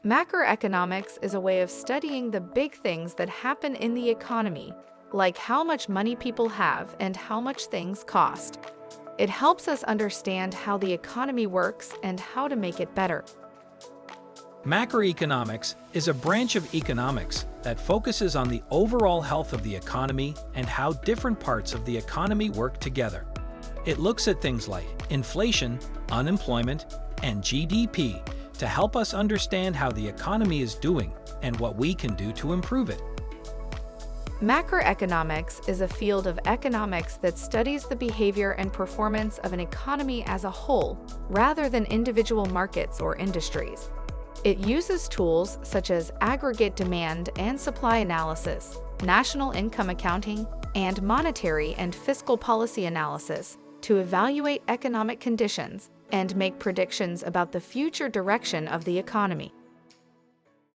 Macroeconomics is a way of studying the big things that happen in the economy, like how much money people have and how much things cost. It helps us understand how the economy works and how to make it better. Macroeconomics is a branch of economics that focuses on the overall health of the economy and how different parts of the economy work together. It looks at things like inflation, unemployment, and GDP to help us understand how the economy is doing and what we can do to improve it. Macroeconomics is a field of economics that studies the behavior and performance of an economy as a whole, rather than individual markets or industries. It uses tools such as aggregate demand and supply analysis, national income accounting, and monetary and fiscal policy analysis to evaluate economic conditions and make predictions about the future direction of the economy.